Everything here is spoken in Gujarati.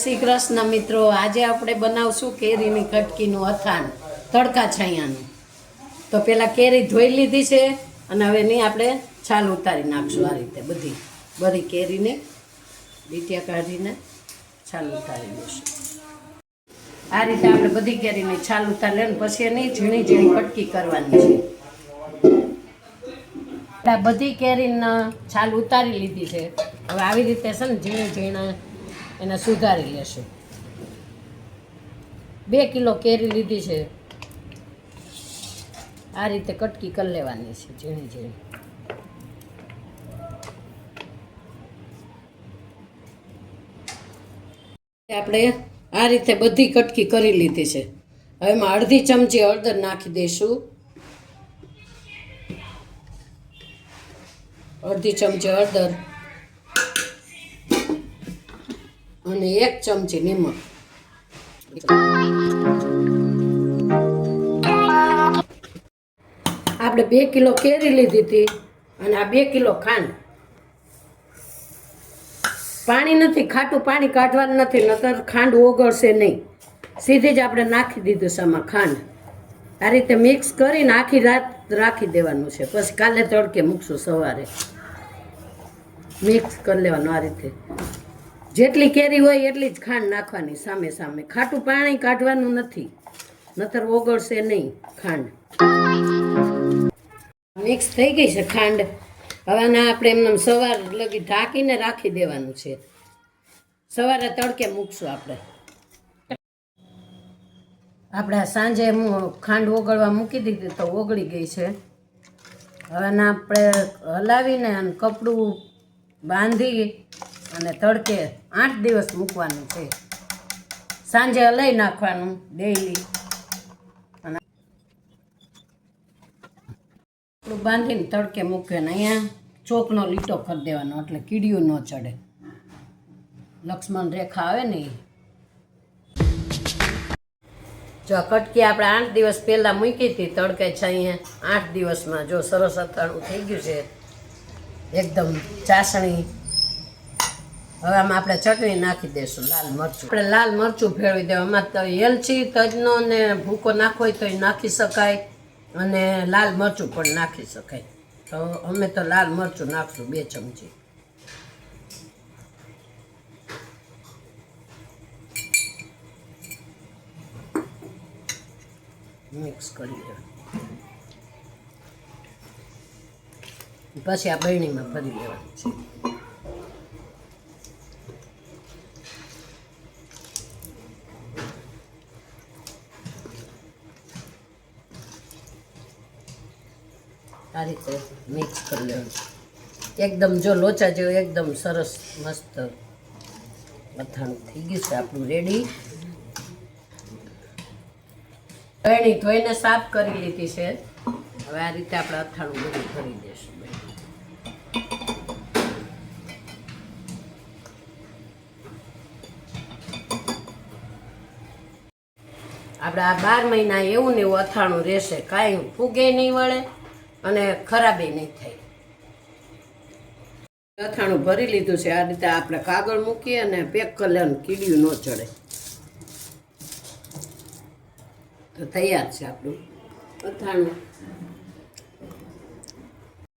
શ્રી કૃષ્ણ મિત્રો, આજે આપણે બનાવશું કેરીની કટકીનું અથાણ તડકા છાયાનું. તો પેલા કેરી ધોઈ લીધી છે અને હવે નહીં આપણે છાલ ઉતારી નાખશું. આ રીતે બધી કેરીને બીટિયા કાઢીને છાલ ઉતારી દઈશું. આ રીતે આપણે બધી કેરીની છાલ ઉતારી લઈને પછી એની ઝીણી ઝીણી કટકી કરવાની છે. બધી કેરીના છાલ ઉતારી લીધી છે. હવે આવી રીતે છે ને ઝીણી ઝીણા એને સુધારી લેશું. 2 કિલો કેરી લીધી છે. આ રીતે કટકી કરી લેવાની છે ઝીણી ઝીણી. આપણે આ રીતે બધી કટકી કરી લીધી છે. હવે એમાં અડધી ચમચી હળદર નાખી દઈશું. અડધી ચમચી હળદર અને 1 ચમચી નિમક. આપણે 2 કિલો કેરી લીધી હતી અને આ 2 કિલો ખાંડ. પાણી નથી, ખાટું પાણી કાઢવાનું નથી, નકર ખાંડ ઓગળશે નહીં. સીધી જ આપણે નાખી દીધું છે આમાં ખાંડ. આ રીતે મિક્સ કરીને આખી રાત રાખી દેવાનું છે. પછી કાલે તડકે મૂકશું. સવારે મિક્સ કરી લેવાનું. આ રીતે જેટલી કેરી હોય એટલી જ ખાંડ નાખવાની સામે સામે. ખાટું પાણી કાઢવાનું નથી, નતર ઓગળશે નહીં ખાંડ. મિક્સ થઈ ગઈ છે ખાંડ. હવે આને આપણે એમને સવાર લગી ઢાંકીને રાખી દેવાનું છે. સવારે તડકે મૂકશું આપણે. સાંજે ખાંડ ઓગળવા મૂકી દીધી તો ઓગળી ગઈ છે. હવે આપણે હલાવીને અને કપડું બાંધી અને તડકે 8 દિવસ મૂકવાનું છે. સાંજે હલાવી નાખવાનું ડેઈલી. અને બાંધીને તડકે મૂકે ને અહીંયા ચોકનો લીટો કરી દેવાનો એટલે કીડિયું ન ચડે. લક્ષ્મણ રેખા આવે ને એ. જો કટકી આપણે 8 દિવસ પહેલાં મૂકી હતી તડકે છાંયે. 8 દિવસમાં જો સરસ અથાણું થઈ ગયું છે એકદમ ચાસણી. હવે આમાં આપણે ચટણી નાખી દઈશું, લાલ મરચું. આપણે લાલ મરચું ભેળવી દેવા. આમાં તો એલચી, તજનો ને ભૂકો નાખવો હોય તો એ નાખી શકાય અને લાલ મરચું પણ નાખી શકાય. તો અમે તો લાલ મરચું નાખશું 2 ચમચી. મિક્સ કરી દો. પછી આ બરણીમાં ભરી લેવાનું છે. આ રીતે મિક્સ કરી લેવાનું. એકદમ જો લોચા જેવું એકદમ સરસ મસ્ત અથાણું થઈ ગયું છે આપણું રેડી. બરણી ધોઈને સાફ કરી લીધી છે. હવે આ રીતે આપણે અથાણું બધું ભરી દઈશું. આપણે આ 12 મહિના એવું ને એવું અથાણું રહેશે. કાંઈ ફૂગે નહીં વળે અને ખરાબે નહીં થાય. અથાણું ભરી લીધું છે. આ રીતે આપણે કાગળ મૂકીએ અને પેક કરી લેવાનું, કીડિયું ન ચડે. તો તૈયાર છે આપણું અથાણું.